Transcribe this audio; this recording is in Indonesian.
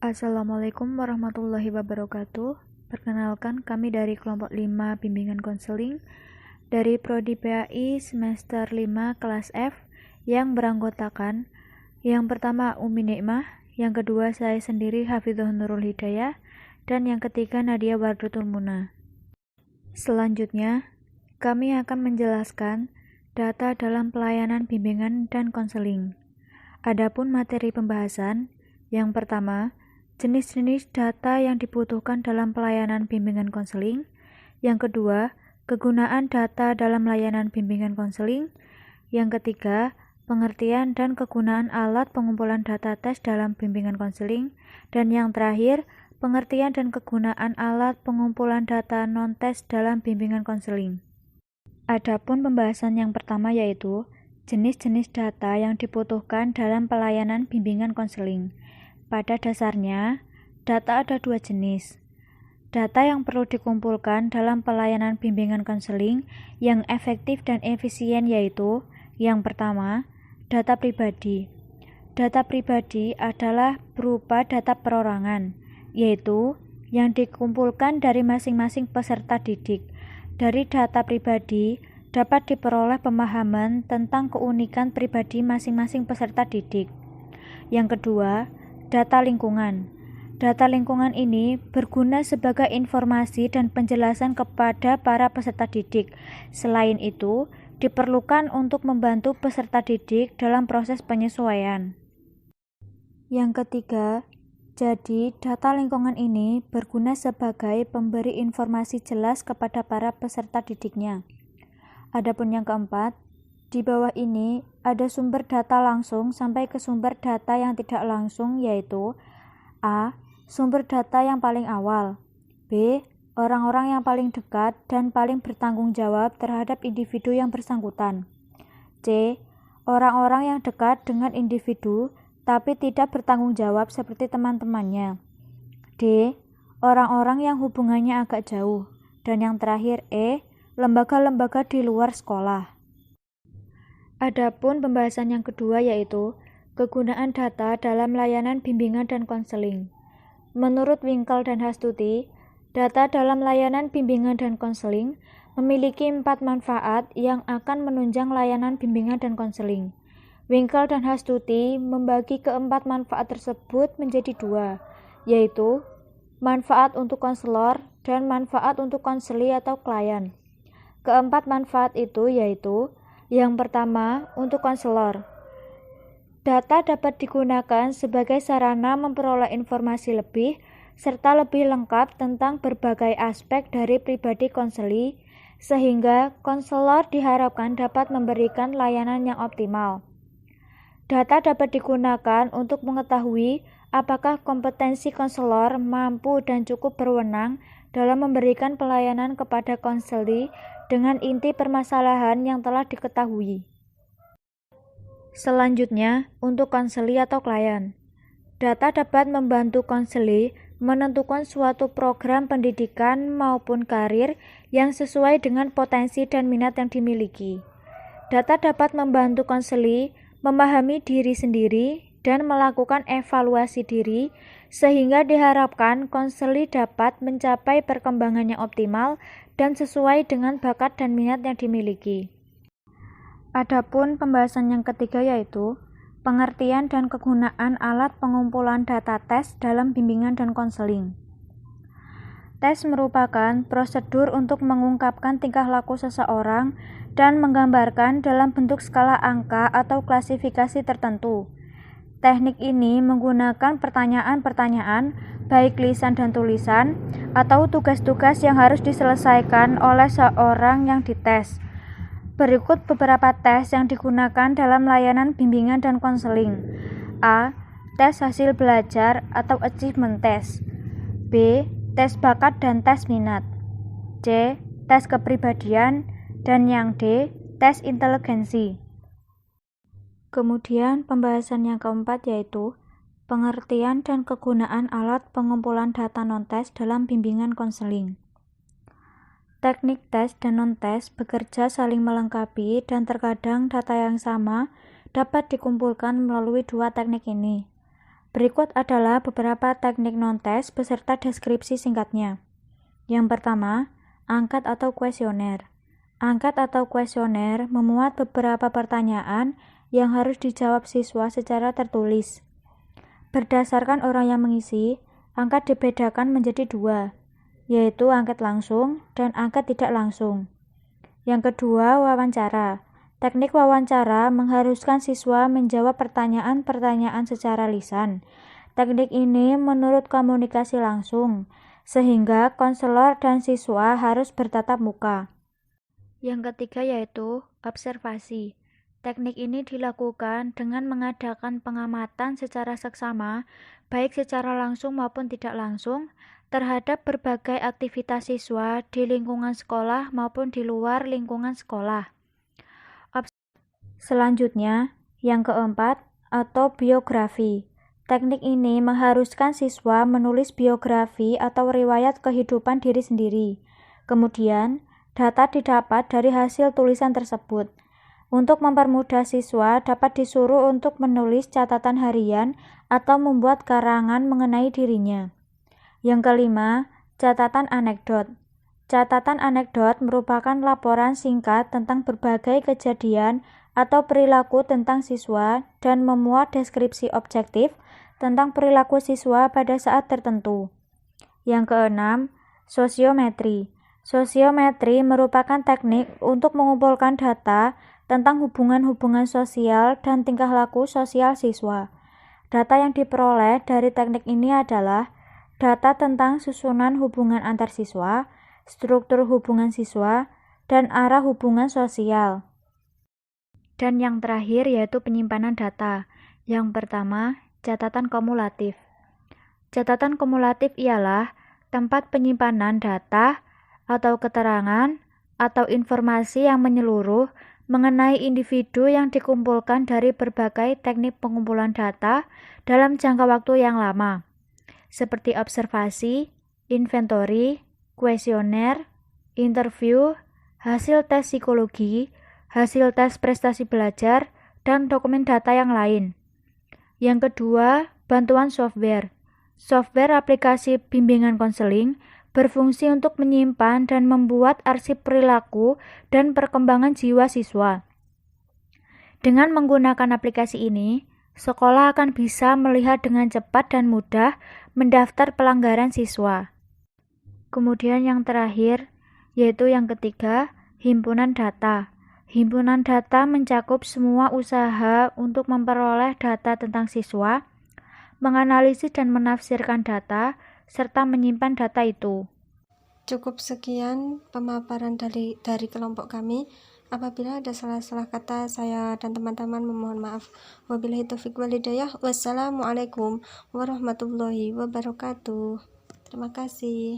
Assalamualaikum warahmatullahi wabarakatuh. Perkenalkan, kami dari kelompok 5 bimbingan konseling dari Prodi PAI semester 5 kelas F yang beranggotakan yang pertama Umi Nikmah, yang kedua saya sendiri Hafidzoh Nurul Hidayah, dan yang ketiga Nadia Wardatul Muna. Selanjutnya, kami akan menjelaskan data dalam pelayanan bimbingan dan konseling. Adapun materi pembahasan, yang pertama, jenis-jenis data yang dibutuhkan dalam pelayanan bimbingan konseling. Yang kedua, kegunaan data dalam layanan bimbingan konseling. Yang ketiga, pengertian dan kegunaan alat pengumpulan data tes dalam bimbingan konseling. Dan yang terakhir, pengertian dan kegunaan alat pengumpulan data non-tes dalam bimbingan konseling. Adapun pembahasan yang pertama yaitu jenis-jenis data yang dibutuhkan dalam pelayanan bimbingan konseling. Pada dasarnya, data ada dua jenis. Data yang perlu dikumpulkan dalam pelayanan bimbingan konseling yang efektif dan efisien yaitu yang pertama, data pribadi. Data pribadi adalah berupa data perorangan, yaitu yang dikumpulkan dari masing-masing peserta didik. Dari data pribadi dapat diperoleh pemahaman tentang keunikan pribadi masing-masing peserta didik. Yang kedua, data lingkungan. Data lingkungan ini berguna sebagai informasi dan penjelasan kepada para peserta didik. Selain itu, diperlukan untuk membantu peserta didik dalam proses penyesuaian. Yang ketiga, jadi data lingkungan ini berguna sebagai pemberi informasi jelas kepada para peserta didiknya. Adapun yang keempat, di bawah ini ada sumber data langsung sampai ke sumber data yang tidak langsung yaitu A. Sumber data yang paling awal, B. Orang-orang yang paling dekat dan paling bertanggung jawab terhadap individu yang bersangkutan, C. Orang-orang yang dekat dengan individu tapi tidak bertanggung jawab seperti teman-temannya, D. Orang-orang yang hubungannya agak jauh, dan yang terakhir E. Lembaga-lembaga di luar sekolah. Adapun pembahasan yang kedua yaitu kegunaan data dalam layanan bimbingan dan konseling. Menurut Winkel dan Hastuti, data dalam layanan bimbingan dan konseling memiliki 4 manfaat yang akan menunjang layanan bimbingan dan konseling. Winkel dan Hastuti membagi keempat manfaat tersebut menjadi 2, yaitu manfaat untuk konselor dan manfaat untuk konseli atau klien. Keempat manfaat itu yaitu yang pertama, untuk konselor. Data dapat digunakan sebagai sarana memperoleh informasi lebih serta lebih lengkap tentang berbagai aspek dari pribadi konseli, sehingga konselor diharapkan dapat memberikan layanan yang optimal. Data dapat digunakan untuk mengetahui apakah kompetensi konselor mampu dan cukup berwenang dalam memberikan pelayanan kepada konseli dengan inti permasalahan yang telah diketahui. Selanjutnya, untuk konseli atau klien. Data dapat membantu konseli menentukan suatu program pendidikan maupun karir yang sesuai dengan potensi dan minat yang dimiliki. Data dapat membantu konseli memahami diri sendiri dan melakukan evaluasi diri sehingga diharapkan konseli dapat mencapai perkembangannya optimal dan sesuai dengan bakat dan minat yang dimiliki. Adapun pembahasan yang ketiga yaitu pengertian dan kegunaan alat pengumpulan data tes dalam bimbingan dan konseling. Tes merupakan prosedur untuk mengungkapkan tingkah laku seseorang dan menggambarkan dalam bentuk skala angka atau klasifikasi tertentu. Teknik ini menggunakan pertanyaan-pertanyaan, baik lisan dan tulisan, atau tugas-tugas yang harus diselesaikan oleh seorang yang dites. Berikut beberapa tes yang digunakan dalam layanan bimbingan dan konseling. A. Tes hasil belajar atau achievement test. B. Tes bakat dan tes minat. C. Tes kepribadian. Dan yang D. Tes inteligensi. Kemudian pembahasan yang keempat yaitu pengertian dan kegunaan alat pengumpulan data non-tes dalam bimbingan konseling. Teknik tes dan non-tes bekerja saling melengkapi dan terkadang data yang sama dapat dikumpulkan melalui dua teknik ini. Berikut adalah beberapa teknik non-tes beserta deskripsi singkatnya. Yang pertama, angkat atau kuesioner. Angkat atau kuesioner memuat beberapa pertanyaan yang harus dijawab siswa secara tertulis. Berdasarkan orang yang mengisi, angkat dibedakan menjadi dua, yaitu angkat langsung dan angkat tidak langsung. Yang kedua, wawancara. Teknik wawancara mengharuskan siswa menjawab pertanyaan-pertanyaan secara lisan. Teknik ini menurut komunikasi langsung, sehingga konselor dan siswa harus bertatap muka. Yang ketiga yaitu observasi. Teknik ini dilakukan dengan mengadakan pengamatan secara seksama, baik secara langsung maupun tidak langsung, terhadap berbagai aktivitas siswa di lingkungan sekolah maupun di luar lingkungan sekolah. Selanjutnya, yang keempat, atau biografi. Teknik ini mengharuskan siswa menulis biografi atau riwayat kehidupan diri sendiri. Kemudian, data didapat dari hasil tulisan tersebut. Untuk mempermudah siswa dapat disuruh untuk menulis catatan harian atau membuat karangan mengenai dirinya. Yang kelima, catatan anekdot. Catatan anekdot merupakan laporan singkat tentang berbagai kejadian atau perilaku tentang siswa dan memuat deskripsi objektif tentang perilaku siswa pada saat tertentu. Yang keenam, sosiometri. Sosiometri merupakan teknik untuk mengumpulkan data tentang hubungan-hubungan sosial dan tingkah laku sosial siswa. Data yang diperoleh dari teknik ini adalah data tentang susunan hubungan antar siswa, struktur hubungan siswa, dan arah hubungan sosial. Dan yang terakhir yaitu penyimpanan data. Yang pertama, catatan kumulatif. Catatan kumulatif ialah tempat penyimpanan data atau keterangan atau informasi yang menyeluruh mengenai individu yang dikumpulkan dari berbagai teknik pengumpulan data dalam jangka waktu yang lama, seperti observasi, inventory, kuesioner, interview, hasil tes psikologi, hasil tes prestasi belajar, dan dokumen data yang lain. Yang kedua, bantuan software. Software aplikasi bimbingan konseling berfungsi untuk menyimpan dan membuat arsip perilaku dan perkembangan jiwa siswa. Dengan menggunakan aplikasi ini, sekolah akan bisa melihat dengan cepat dan mudah mendaftar pelanggaran siswa. Kemudian yang terakhir, yaitu yang ketiga, himpunan data. Himpunan data mencakup semua usaha untuk memperoleh data tentang siswa, menganalisis dan menafsirkan data, serta menyimpan data itu. Cukup sekian pemaparan dari kelompok kami. Apabila ada salah-salah kata, saya dan teman-teman memohon maaf. Wabillahi taufiq wal hidayah. Wassalamualaikum warahmatullahi wabarakatuh. Terima kasih.